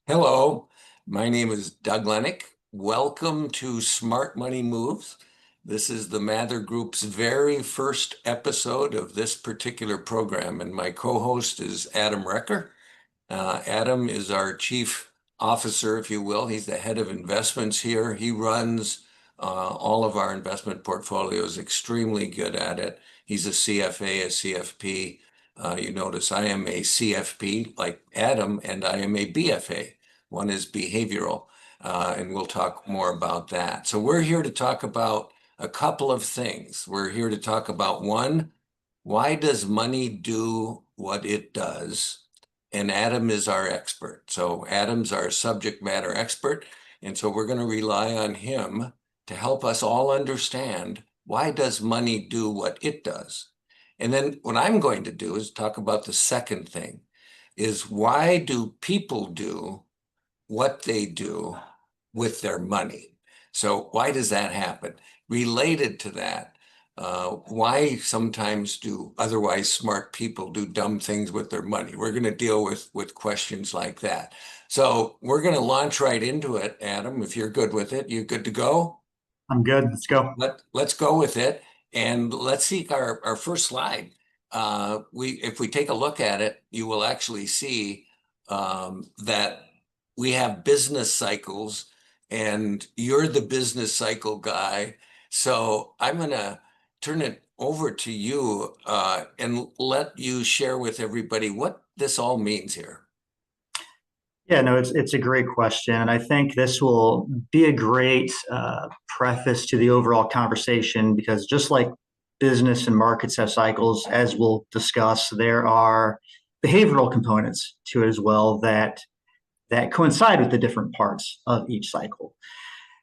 Hello, my name is Doug Lennick. Welcome to Smart Money Moves. This is the Mather Group's very first episode of this particular program, and my co-host is Adam Recker. Adam is our chief officer, if you will. He's the head of investments here. He runs all of our investment portfolios, extremely good at it. He's a CFA, a CFP. You notice I am a CFP like Adam, and I am a BFA. One is behavioral, and we'll talk more about that. So we're here to talk about a couple of things. We're here to talk about one, why does money do what it does? And Adam is our expert. So Adam's our subject matter expert. And so we're going to rely on him to help us all understand, why does money do what it does? And then what I'm going to do is talk about the second thing, is why do people do what they do with their money? So why does that happen? Related to that, why sometimes do otherwise smart people do dumb things with their money? We're going to deal with questions like that. So we're going to launch right into it, Adam. If you're good with it, you good to go? I'm good. Let's go. Let's go with it. And let's see our first slide. If we take a look at it, you will actually see that we have business cycles, and you're the business cycle guy. So I'm going to turn it over to you and let you share with everybody what this all means here. Yeah, no, it's a great question, and I think this will be a great preface to the overall conversation because just like business and markets have cycles, as we'll discuss, there are behavioral components to it as well that coincide with the different parts of each cycle.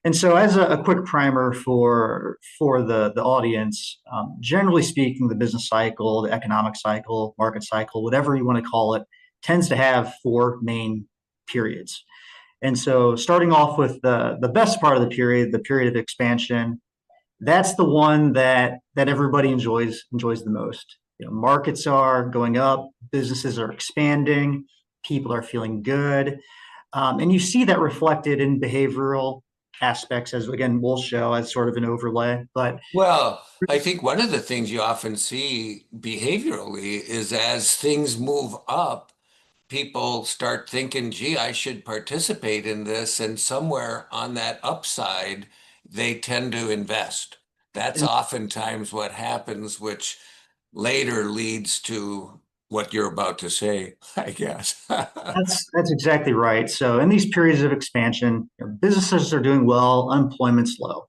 And so, as a quick primer for the audience, generally speaking, the business cycle, the economic cycle, market cycle, whatever you want to call it, tends to have four main periods. And so, starting off with the best part of the period of expansion, that's the one that everybody enjoys the most. Markets are going up, businesses are expanding, people are feeling good, and you see that reflected in behavioral aspects, as again we'll show as sort of an overlay. But Well, I think one of the things you often see behaviorally is as things move up, people start thinking, gee, I should participate in this. And somewhere on that upside, they tend to invest. That's and oftentimes what happens, which later leads to what you're about to say, I guess. that's exactly right. So in these periods of expansion, businesses are doing well, unemployment's low,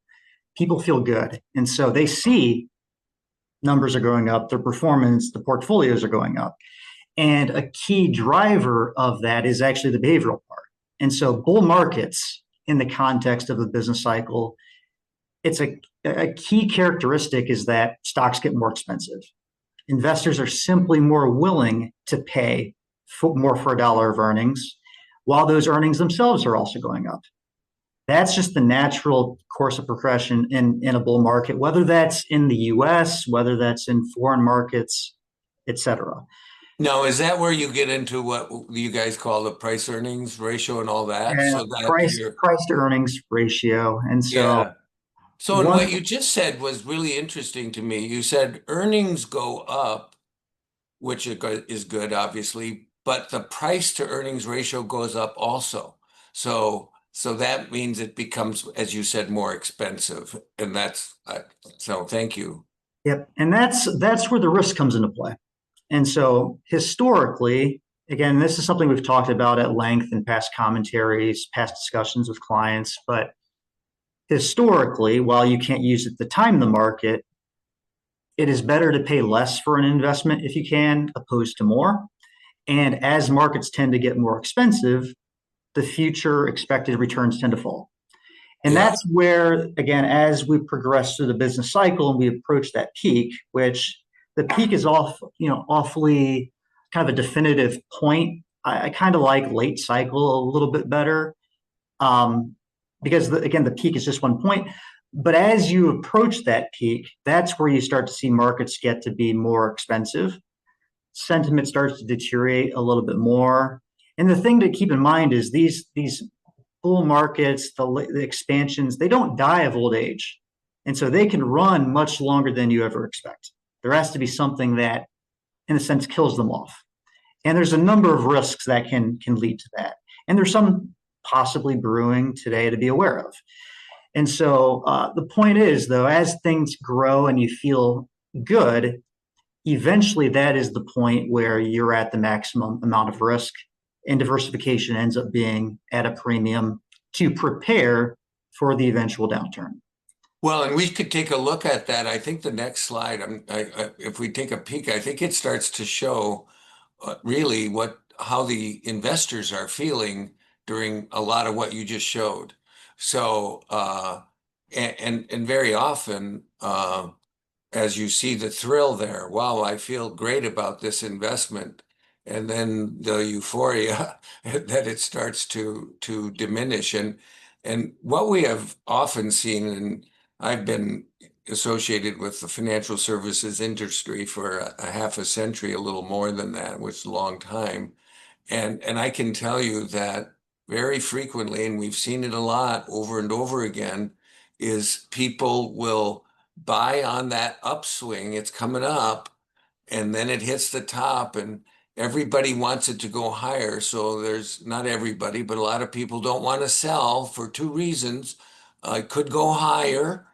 people feel good, and so they see numbers are going up, their performance, the portfolios are going up. And a key driver of that is actually the behavioral part. And so bull markets in the context of the business cycle, it's a key characteristic is that stocks get more expensive. Investors are simply more willing to pay more for a dollar of earnings, while those earnings themselves are also going up. That's just the natural course of progression in a bull market, whether that's in the US, whether that's in foreign markets, et cetera. Now, is that where you get into what you guys call the price earnings ratio and all that? And So that you're, price to earnings ratio. And so yeah. So, and one what you just said was really interesting to me. You said earnings go up, which is good, obviously, but the price to earnings ratio goes up also. So that means it becomes, as you said, more expensive. And so thank you. Yep. And that's where the risk comes into play. And so historically, again, this is something we've talked about at length in past commentaries, past discussions with clients, but historically, while you can't use it to time the market, it is better to pay less for an investment if you can, opposed to more. And as markets tend to get more expensive, the future expected returns tend to fall. And Yeah. that's where, again, as we progress through the business cycle and we approach that peak, which the peak is awfully kind of a definitive point. I kind of like late cycle a little bit better because, again, the peak is just one point. But as you approach that peak, that's where you start to see markets get to be more expensive. Sentiment starts to deteriorate a little bit more. And the thing to keep in mind is these bull markets, the expansions, they don't die of old age. And so they can run much longer than you ever expect. There has to be something that, in a sense, kills them off. And there's a number of risks that can lead to that. And there's some possibly brewing today to be aware of. And so the point is, though, as things grow and you feel good, eventually that is the point where you're at the maximum amount of risk, and diversification ends up being at a premium to prepare for the eventual downturn. Well, and we could take a look at that. I think the next slide, if we take a peek, I think it starts to show really how the investors are feeling during a lot of what you just showed. So, and very often, as you see the thrill there, wow, I feel great about this investment. And then the euphoria that it starts to diminish. And what we have often seen, and I've been associated with the financial services industry for a half a century, a little more than that, which is a long time. And I can tell you that very frequently, and we've seen it a lot over and over again, is people will buy on that upswing. It's coming up, and then it hits the top, and everybody wants it to go higher. So there's not everybody, but a lot of people don't want to sell for two reasons. It could go higher.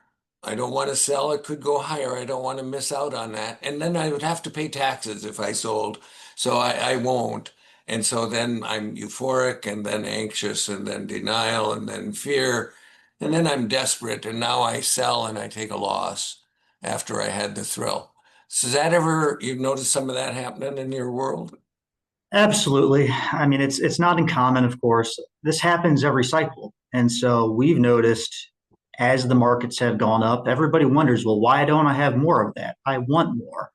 I don't want to sell. It could go higher. I don't want to miss out on that. And then I would have to pay taxes if I sold. So I won't. And so then I'm euphoric and then anxious and then denial and then fear. And then I'm desperate. And now I sell and I take a loss after I had the thrill. So is that ever, you've noticed some of that happening in your world? Absolutely. I mean, it's not uncommon, of course. This happens every cycle. And so we've noticed as the markets have gone up, everybody wonders, well, why don't I have more of that? I want more.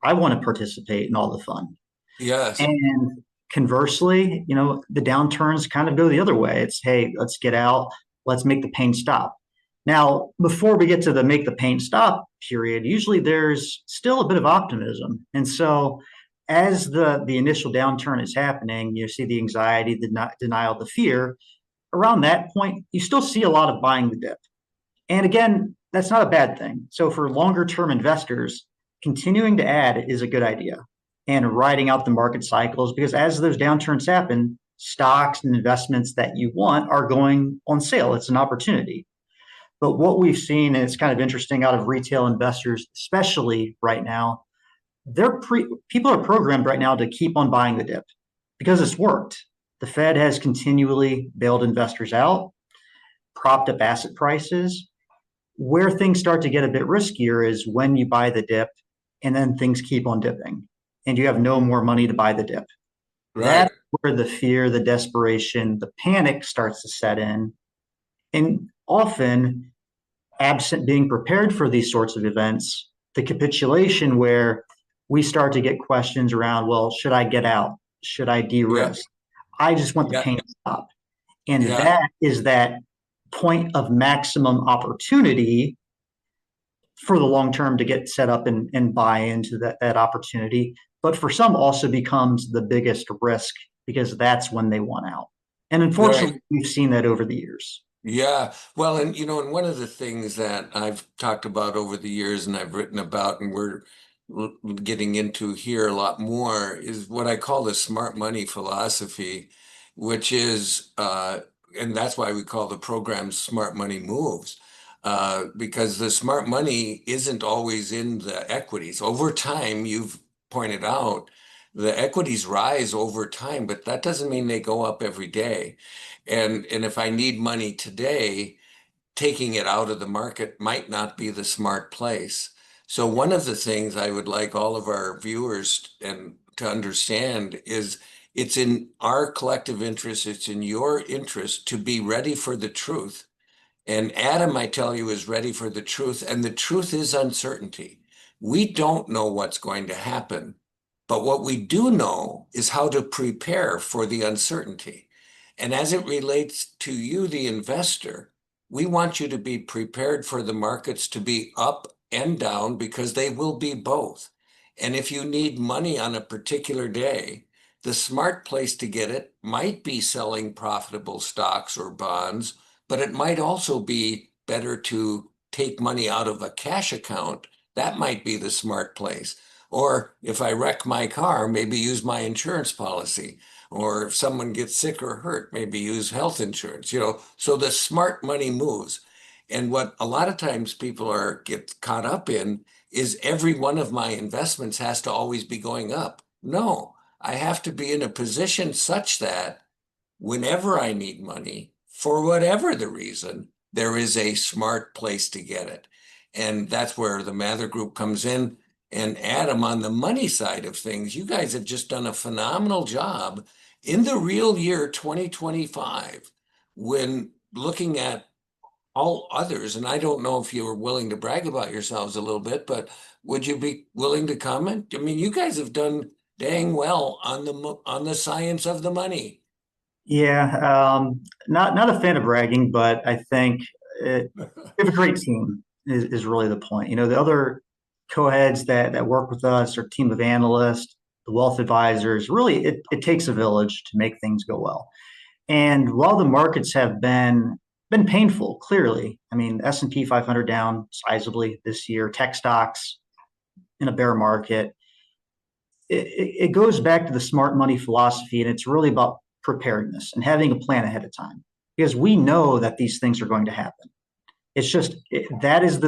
I want to participate in all the fun. Yes. And conversely, the downturns kind of go the other way. It's, hey, let's get out, let's make the pain stop. Now, before we get to the make the pain stop period, usually there's still a bit of optimism. And so as the initial downturn is happening, you see the anxiety, the denial, the fear. Around that point, you still see a lot of buying the dip. And again, that's not a bad thing. So for longer term investors, continuing to add is a good idea and riding out the market cycles, because as those downturns happen, stocks and investments that you want are going on sale. It's an opportunity. But what we've seen, and it's kind of interesting out of retail investors, especially right now, people are programmed right now to keep on buying the dip because it's worked. The Fed has continually bailed investors out, propped up asset prices. Where things start to get a bit riskier is when you buy the dip and then things keep on dipping and you have no more money to buy the dip. Right. That's where the fear, the desperation, the panic starts to set in. And often, absent being prepared for these sorts of events, the capitulation where we start to get questions around, well, should I get out? Should I Yeah. de-risk? I just want the Yeah. pain to stop. And Yeah. that is that point of maximum opportunity for the long term to get set up and buy into that opportunity. But for some also becomes the biggest risk because that's when they want out. And Right. unfortunately, we've seen that over the years. Yeah. Well, and and one of the things that I've talked about over the years and I've written about and we're getting into here a lot more is what I call the smart money philosophy, which is, and that's why we call the program Smart Money Moves, because the smart money isn't always in the equities. Over time, you've pointed out, the equities rise over time, but that doesn't mean they go up every day. And if I need money today, taking it out of the market might not be the smart place. So one of the things I would like all of our viewers and to understand is it's in our collective interest, it's in your interest to be ready for the truth. And Adam, I tell you, is ready for the truth, and the truth is uncertainty. We don't know what's going to happen, but what we do know is how to prepare for the uncertainty. And as it relates to you, the investor, we want you to be prepared for the markets to be up and down because they will be both. And if you need money on a particular day, the smart place to get it might be selling profitable stocks or bonds, but it might also be better to take money out of a cash account. That might be the smart place. Or if I wreck my car, maybe use my insurance policy. Or if someone gets sick or hurt, maybe use health insurance, So the smart money moves. And what a lot of times people get caught up in is every one of my investments has to always be going up. No, I have to be in a position such that whenever I need money, for whatever the reason, there is a smart place to get it. And that's where the Mather Group comes in. And Adam, on the money side of things, you guys have just done a phenomenal job in the real year 2025 when looking at all others. And I don't know if you were willing to brag about yourselves a little bit, but would you be willing to comment? I mean, you guys have done dang well on the science of the money. Yeah, not a fan of bragging, but I think we have a great team is really the point. The other co-heads that work with us, our team of analysts, the wealth advisors, really it takes a village to make things go well. And while the markets have been painful, clearly, I mean, S&P 500 down sizably this year, tech stocks in a bear market, it goes back to the smart money philosophy, and it's really about preparedness and having a plan ahead of time because we know that these things are going to happen. It's just that is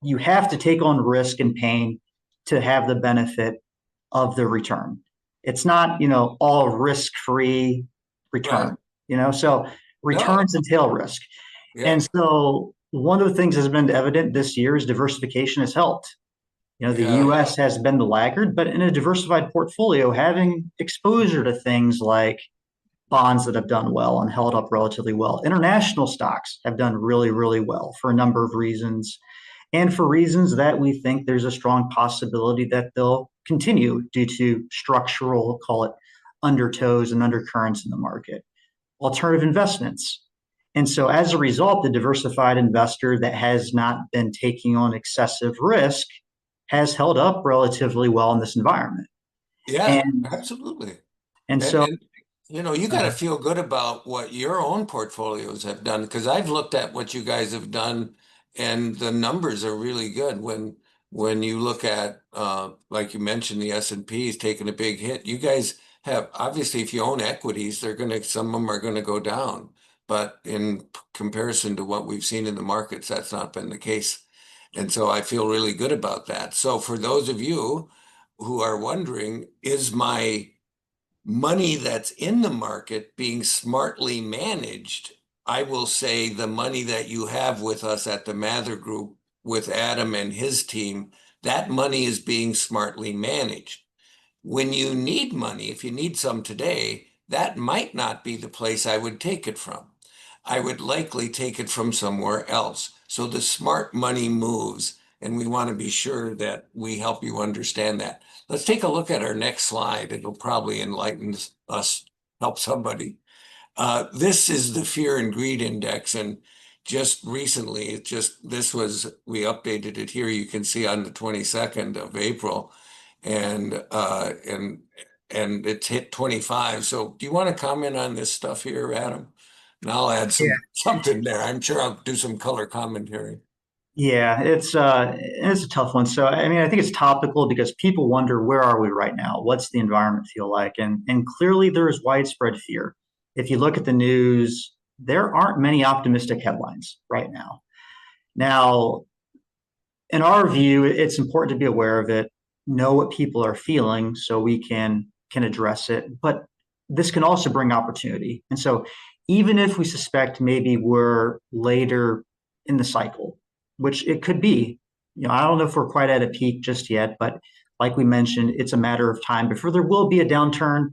you have to take on risk and pain to have the benefit of the return. It's not, all risk free Right. return, so No. returns entail risk. Yeah. And so one of the things that's been evident this year is diversification has helped. The Yeah. US has been the laggard, but in a diversified portfolio, having exposure to things like bonds that have done well and held up relatively well. International stocks have done really, really well for a number of reasons, and for reasons that we think there's a strong possibility that they'll continue due to structural, call it undertows and undercurrents in the market. Alternative investments. And so as a result, the diversified investor that has not been taking on excessive risk has held up relatively well in this environment. Yeah, And absolutely. and And so and you got to feel good about what your own portfolios have done because I've looked at what you guys have done and the numbers are really good when you look at like you mentioned the S&P is taking a big hit. You guys have obviously if you own equities, some of them are going to go down. But in comparison to what we've seen in the markets, that's not been the case. And so I feel really good about that. So for those of you who are wondering, is my money that's in the market being smartly managed? I will say the money that you have with us at the Mather Group with Adam and his team, that money is being smartly managed. When you need money, if you need some today, that might not be the place I would take it from. I would likely take it from somewhere else. So the smart money moves, and we want to be sure that we help you understand that. Let's take a look at our next slide. It'll probably enlighten us, help somebody. This is the fear and greed index, and just recently, we updated it here. You can see on the 22nd of April, and it's hit 25. So, do you want to comment on this stuff here, Adam? And I'll add something there. I'm sure I'll do some color commentary. yeah, it's a tough one. So I mean, I think it's topical because people wonder where are we right now? What's the environment feel like? And clearly there is widespread fear. If you look at the news, there aren't many optimistic headlines right now. Now, in our view, it's important to be aware of it, know what people are feeling so we can address it. But this can also bring opportunity. And so even if we suspect maybe we're later in the cycle, which it could be, I don't know if we're quite at a peak just yet, but like we mentioned, it's a matter of time before there will be a downturn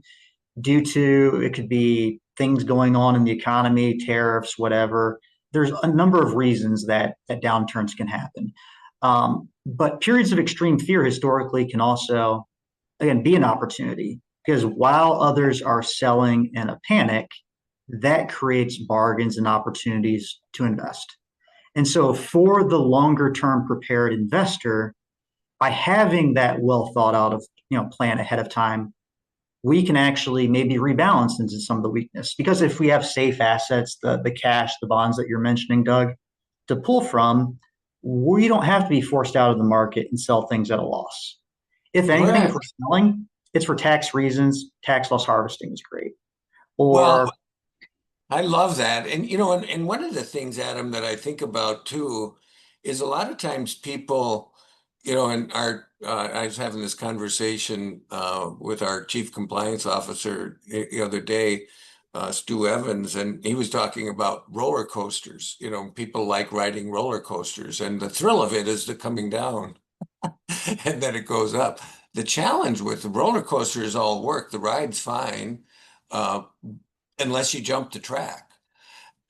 due to it could be things going on in the economy, tariffs, whatever. There's a number of reasons that downturns can happen. But periods of extreme fear historically can also, again, be an opportunity because while others are selling in a panic, that creates bargains and opportunities to invest. And so for the longer term prepared investor, by having that well thought out of plan ahead of time, we can actually maybe rebalance into some of the weakness. Because if we have safe assets, the cash, the bonds that you're mentioning, Doug, to pull from, we don't have to be forced out of the market and sell things at a loss. If anything, if we're Correct. selling, it's for tax reasons. Tax loss harvesting is great. Well, Or I love that. And and one of the things, Adam, that I think about too is a lot of times people, and I was having this conversation with our chief compliance officer the other day, Stu Evans, and he was talking about roller coasters. People like riding roller coasters, and the thrill of it is the coming down and then it goes up. The challenge with the roller coaster is all work. The ride's fine, uh, unless you jump the track.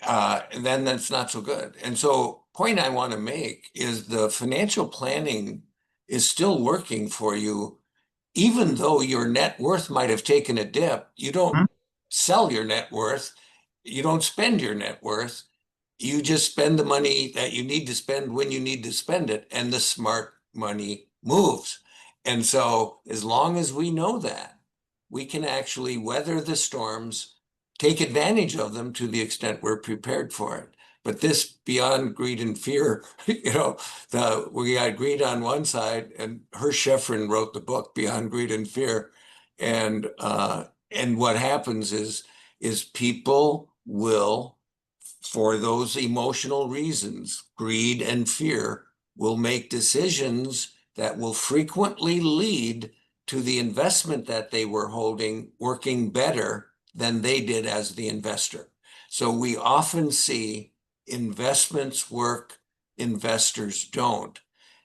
And then that's not so good. And so, point I want to make is the financial planning is still working for you, even though your net worth might have taken a dip. You don't sell your net worth, you don't spend your net worth. You just spend the money that you need to spend when you need to spend it, and the smart money moves. And so, as long as we know that, we can actually weather the storms, take advantage of them to the extent we're prepared for it. But this beyond greed and fear, we got greed on one side, and Hersh Sheffrin wrote the book Beyond Greed and Fear, and what happens is people will, for those emotional reasons, greed and fear, will make decisions that will frequently lead to the investment that they were holding working better than they did as the investor. So we often see investments work, investors don't.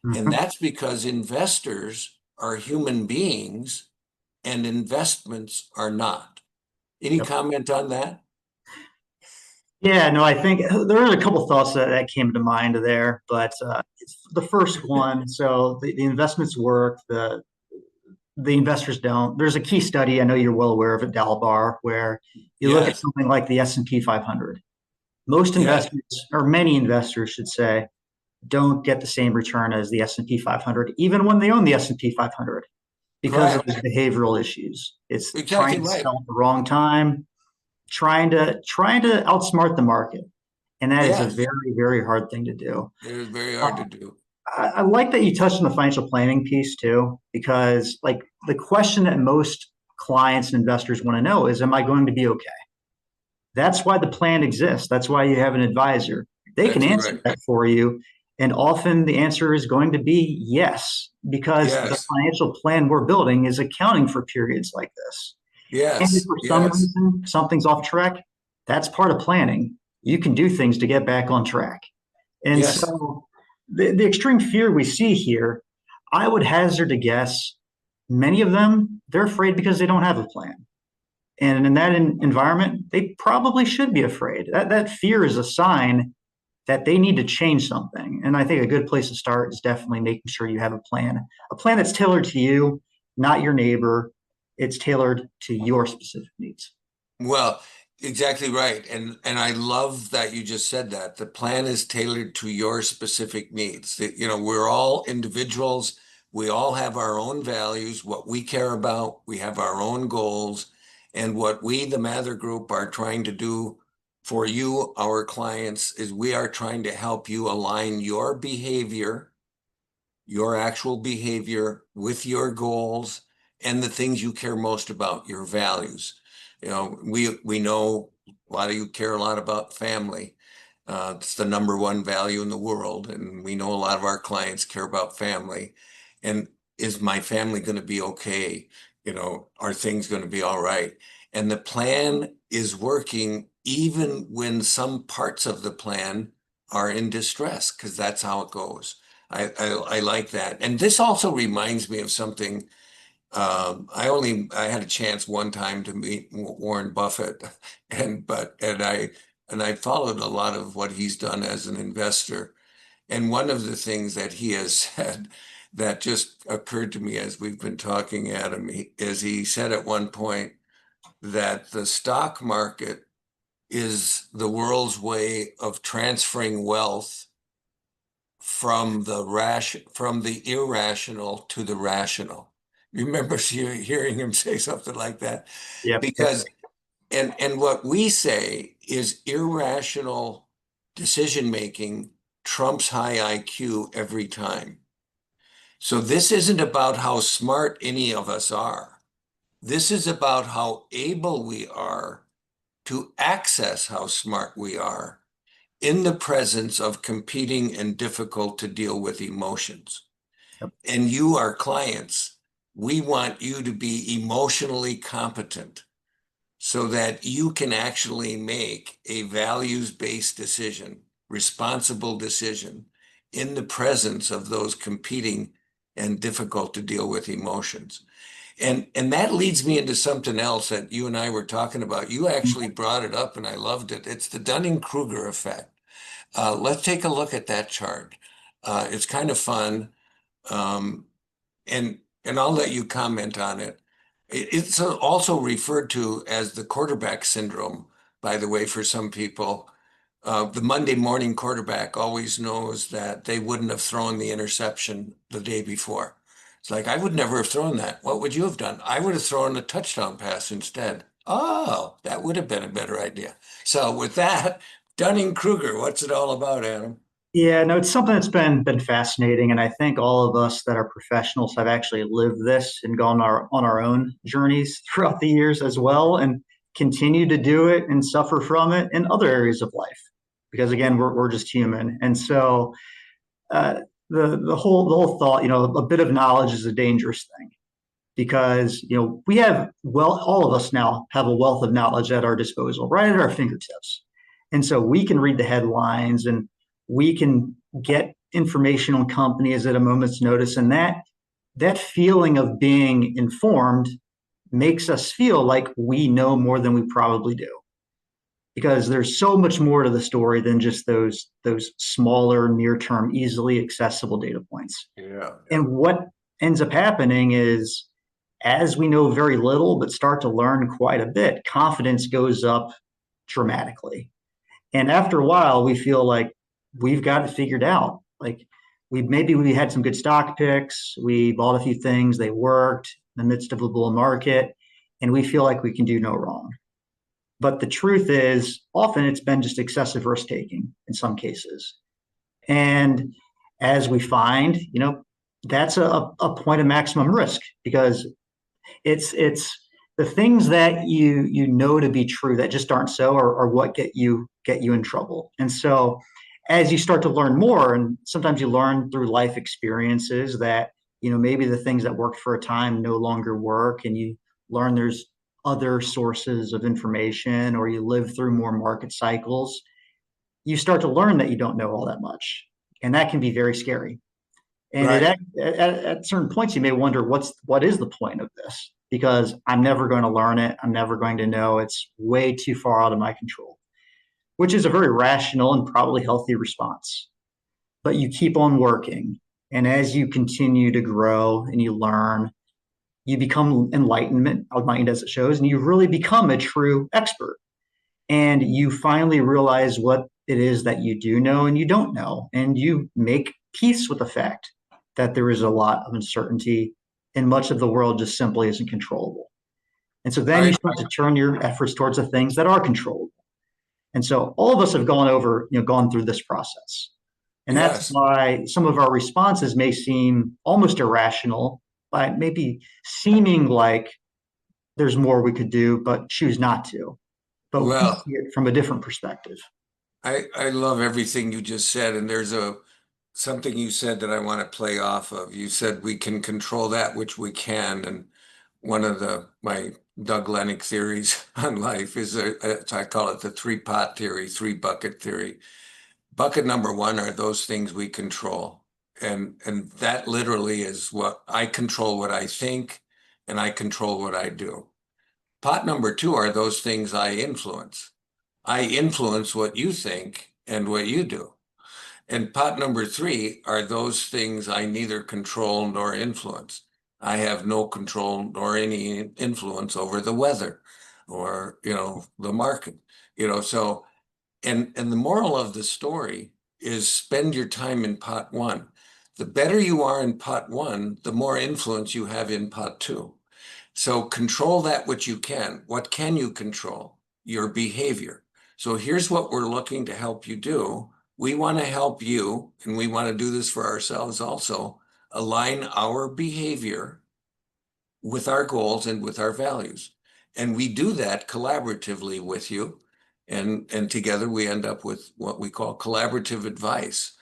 And Mhm. that's because investors are human beings and investments are not. Any Yep. comment on that? Yeah, no, I think there are a couple thoughts that came to mind there, but it's the first one. So the investments work, the investors don't. There's a key study, I know you're well aware of it, Dalbar, where you look at Yes, something like the S&P 500. Most yes, investors, or many investors should say, don't get the same return as the S&P 500, even when they own the S&P 500, because of the correct. behavioral issues. It's trying Exactly to right. sell at the wrong time, trying to outsmart the market, and that is a Yes, very hard thing to do. it is very Uh, hard to do. I like that you touched on the financial planning piece too, because like the question that most clients and investors want to know is, am I going to be okay? That's why the plan exists. That's why you have an advisor. They can That's answer right. that for you. And often the answer is going to be yes, because the Yes, financial plan we're building is accounting for periods like this. And if yes, for some yes, reason something's off track, that's part of planning. You can do things to get back on track. And yes, so the extreme fear we see here, I would hazard to guess many of them, they're afraid because they don't have a plan. And in that environment, they probably should be afraid. That fear is a sign that they need to change something. And I think a good place to start is definitely making sure you have a plan that's tailored to you, not your neighbor. It's tailored to your specific needs. well, exactly right. And I love that you just said that. The plan is tailored to your specific needs. We're all individuals. We all have our own values, what we care about. We have our own goals. And what we, the Mather Group, are trying to do for you, our clients, is we are trying to help you align your actual behavior with your goals and the things you care most about, your values. We know a lot of you care a lot about family. It's the number one value in the world, and we know a lot of our clients care about family. And is my family going to be okay? Are things going to be all right? And the plan is working even when some parts of the plan are in distress, because that's how it goes. I like that. And this also reminds me of something. I had a chance one time to meet Warren Buffett, and I followed a lot of what he's done as an investor. And one of the things that he has said that just occurred to me as we've been talking, Adam, is he said at one point that the stock market is the world's way of transferring wealth from the irrational to the rational. Remember hearing him say something like that? Yep. Yep. Because, and what we say is irrational decision making trumps high IQ every time. So this isn't about how smart any of us are. This is about how able we are to access how smart we are in the presence of competing and difficult to deal with emotions. Yep. And you, our clients, we want you to be emotionally competent so that you can actually make a values-based decision, responsible decision in the presence of those competing and difficult to deal with emotions. And that leads me into something else that you and I were talking about. You actually brought it up and I loved it. It's the Dunning-Kruger effect. Let's take a look at that chart. It's kind of fun. Um, and I'll let you comment on it. It's also referred to as the quarterback syndrome, by the way, for some people. The Monday morning quarterback always knows that they wouldn't have thrown the interception the day before. It's like, I would never have thrown that. What would you have done? I would have thrown a touchdown pass instead. Oh, that would have been a better idea. So with that, Dunning-Kruger, what's it all about, Adam? Yeah, no, it's something that's been fascinating, and I think all of us that are professionals have actually lived this and gone on our own journeys throughout the years as well, and continue to do it and suffer from it in other areas of life, because again, we're just human, and so uh, the whole thought, a bit of knowledge is a dangerous thing because we have all of us now have a wealth of knowledge at our disposal, right at our fingertips, and so we can read the headlines and we can get information on companies at a moment's notice, and that feeling of being informed makes us feel like we know more than we probably do because there's so much more to the story than just those smaller near term easily accessible data points. Yeah, yeah. And what ends up happening is as we know very little but start to learn quite a bit, confidence goes up dramatically. And after a while, we feel like we've got it figured out. Like we had some good stock picks, we bought a few things, they worked in the midst of a bull market, and we feel like we can do no wrong. But the truth is, often it's been just excessive risk taking in some cases. And as we find, that's a point of maximum risk because it's the things that you know to be true that just aren't so are what get you in trouble. And so as you start to learn more, and sometimes you learn through life experiences that maybe the things that worked for a time no longer work, and you learn there's other sources of information, or you live through more market cycles, you start to learn that you don't know all that much, and that can be very scary. And Right. at certain points, you may wonder what is the point of this? Because I'm never going to learn it. I'm never going to know. It's way too far out of my control, which is a very rational and probably healthy response. But you keep on working. And as you continue to grow and you learn, you become enlightened as it shows, and you really become a true expert. And you finally realize what it is that you do know and you don't know. And you make peace with the fact that there is a lot of uncertainty and much of the world just simply isn't controllable. And so then you Right. start to turn your efforts towards the things that are controllable. And so all of us have gone through this process. And that's Yes. why some of our responses may seem almost irrational, by maybe seeming like there's more we could do, but choose not to. But we Well, see it from a different perspective. I love everything you just said, and there's something you said that I want to play off of. You said we can control that which we can, and one of my Doug Lennick theories on life is I call it the three pot theory, three bucket theory. Bucket number one are those things we control, and that literally is what I control, what I think, and I control what I do. Pot number two are those things I influence. I influence what you think and what you do. And pot number three are those things I neither control nor influence. I have no control nor any influence over the weather or, the market, so, and the moral of the story is spend your time in pot one. The better you are in pot one, the more influence you have in pot two. So control that which you can. What can you control? Your behavior. So here's what we're looking to help you do. We want to help you, and we want to do this for ourselves also, align our behavior with our goals and with our values. And we do that collaboratively with you. And together we end up with what we call collaborative advice.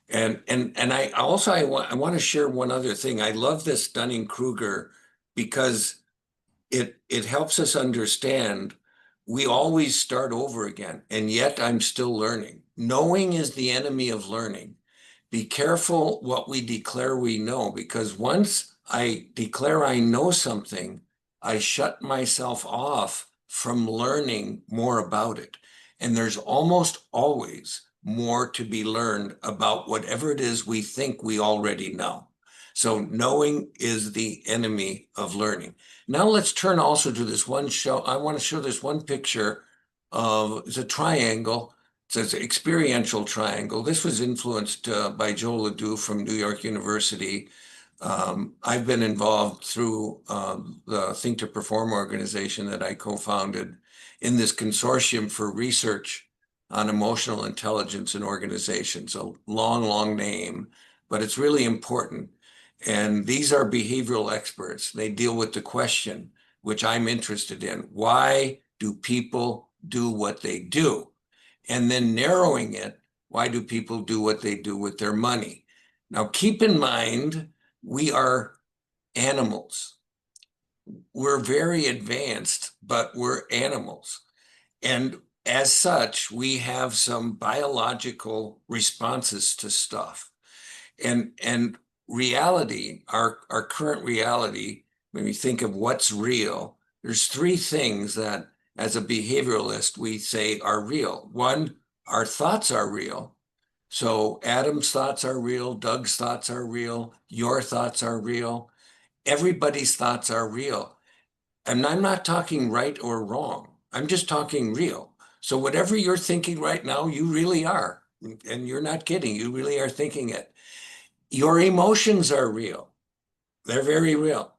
And I want to share one other thing. I love this Dunning-Kruger because it helps us understand we always start over again, and yet I'm still learning. Knowing is the enemy of learning. Be careful what we declare we know, because once I declare I know something, I shut myself off from learning more about it. And there's almost always more to be learned about whatever it is we think we already know. So knowing is the enemy of learning. Now let's turn also to this one show. I want to show this one picture of, it's a triangle. It says experiential triangle. This was influenced by Joe Ledoux from New York University. I've been involved through the Think to Perform organization that I co-founded in this consortium for research on emotional intelligence in organizations. A long, long name, but it's really important. And these are behavioral experts. They deal with the question, which I'm interested in. Why do people do what they do? And then narrowing it, why do people do what they do with their money? Now, keep in mind, we are animals. We're very advanced, but we're animals. And as such, we have some biological responses to stuff. And reality, our current reality, when we think of what's real, there's three things that as a behavioralist we say are real. One, our thoughts are real. So Adam's thoughts are real, Doug's thoughts are real, your thoughts are real, everybody's thoughts are real. And I'm not talking right or wrong. I'm just talking real. So whatever you're thinking right now, you really are. And you're not kidding. You really are thinking it. Your emotions are real. They're very real.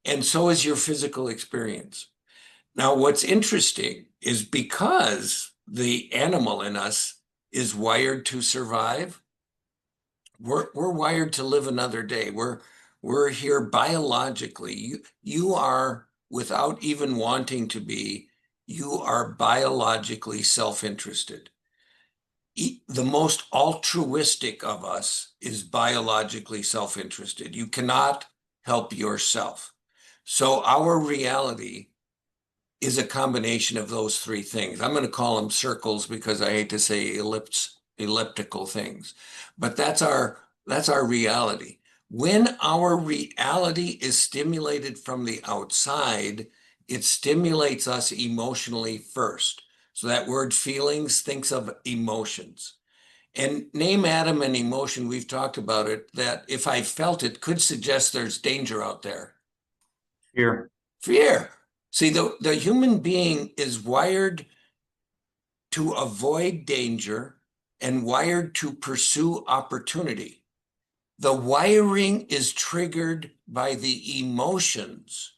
And so is your physical experience. Now, what's interesting is because the animal in us is wired to survive, we're wired to live another day. We're here biologically. You are, without even wanting to be, you are biologically self-interested. The most altruistic of us is biologically self-interested. You cannot help yourself. So our reality is a combination of those three things. I'm going to call them circles because I hate to say elliptical things, but that's our reality. When our reality is stimulated from the outside, it stimulates us emotionally first. So that word feelings thinks of emotions. And name, Adam, an emotion, we've talked about it, that if I felt it could suggest there's danger out there. Fear. Fear. See, the human being is wired to avoid danger and wired to pursue opportunity. The wiring is triggered by the emotions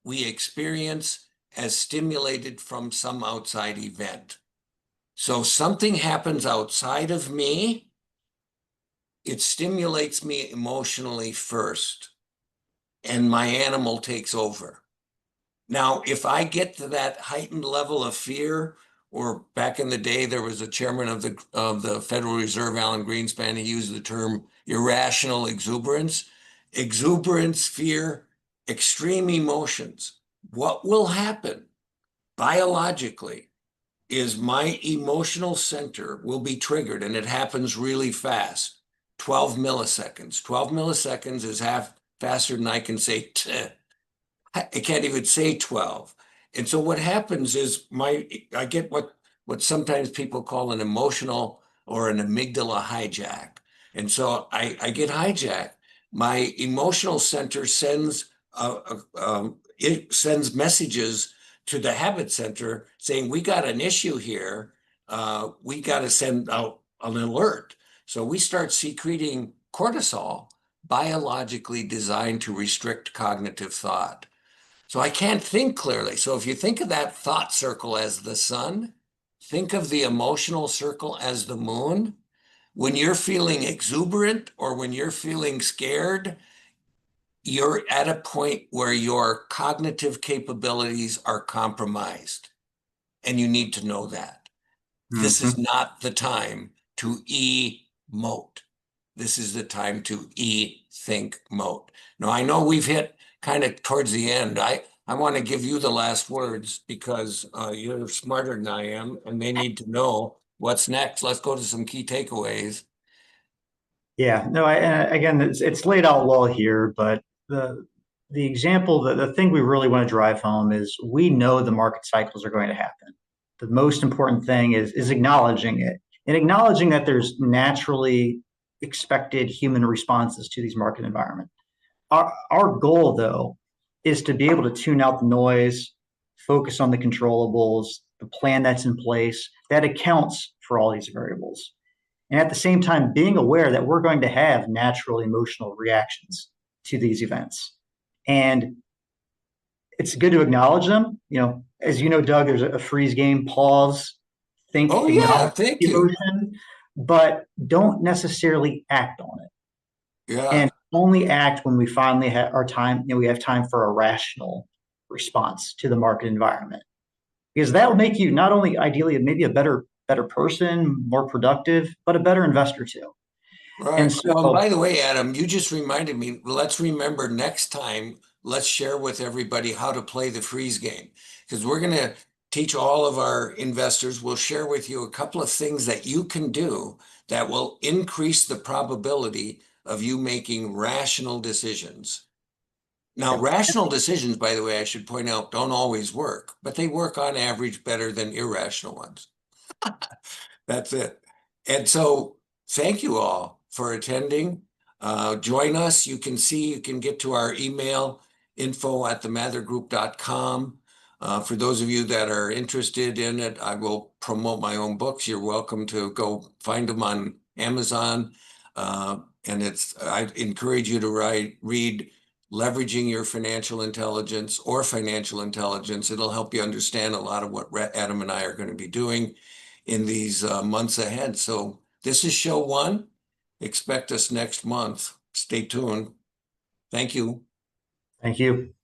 we experience as stimulated from some outside event. So something happens outside of me, it stimulates me emotionally first, and my animal takes over. Now, if I get to that heightened level of fear, or back in the day, there was a chairman of the Federal Reserve, Alan Greenspan, he used the term irrational exuberance. Exuberance, fear, extreme emotions. What will happen biologically is my emotional center will be triggered, and it happens really fast. 12 milliseconds. 12 milliseconds is half faster than I can say I can't even say 12. And so what happens is I get what sometimes people call an emotional or an amygdala hijack. And so I get hijacked. My emotional center it sends messages to the habit center saying, we got an issue here. We got to send out an alert. So we start secreting cortisol, biologically designed to restrict cognitive thought. So I can't think clearly. So if you think of that thought circle as the sun, think of the emotional circle as the moon. When you're feeling exuberant or when you're feeling scared, you're at a point where your cognitive capabilities are compromised. And you need to know that. This is Mhm. not the time to emote. This is the time to think mode. Now, I know we've hit kind of towards the end. I want to give you the last words because you're smarter than I am and they need to know what's next. Let's go to some key takeaways. Yeah, no, again, it's laid out well here, but the example, the thing we really want to drive home is we know the market cycles are going to happen. The most important thing is acknowledging it and acknowledging that there's naturally expected human responses to these market environments. Our goal, though, is to be able to tune out the noise, focus on the controllables, the plan that's in place that accounts for all these variables. And at the same time, being aware that we're going to have natural emotional reactions to these events. And it's good to acknowledge them. As you know, Doug, there's a freeze game, pause, think, Oh, yeah, acknowledge thank the you. emotion, but don't necessarily act on it. Yeah, And only act when we finally have our time, we have time for a rational response to the market environment. Because that will make you not only ideally maybe a better person, more productive, but a better investor too. And right. Well, and so by the way, Adam, you just reminded me, let's remember next time, let's share with everybody how to play the freeze game. Because we're going to teach all of our investors, we'll share with you a couple of things that you can do that will increase the probability of you making rational decisions. Now, yeah, rational decisions, by the way, I should point out, don't always work, but they work on average better than irrational ones. That's it. And so thank you all for attending. Join us. You can get to our email info@themathergroup.com. For those of you that are interested in it, I will promote my own books. You're welcome to go find them on Amazon. And I encourage you to read Leveraging Your Financial Intelligence or Financial Intelligence. It'll help you understand a lot of what Adam and I are going to be doing in these months ahead. So this is show one. Expect us next month. Stay tuned. Thank you. thank you.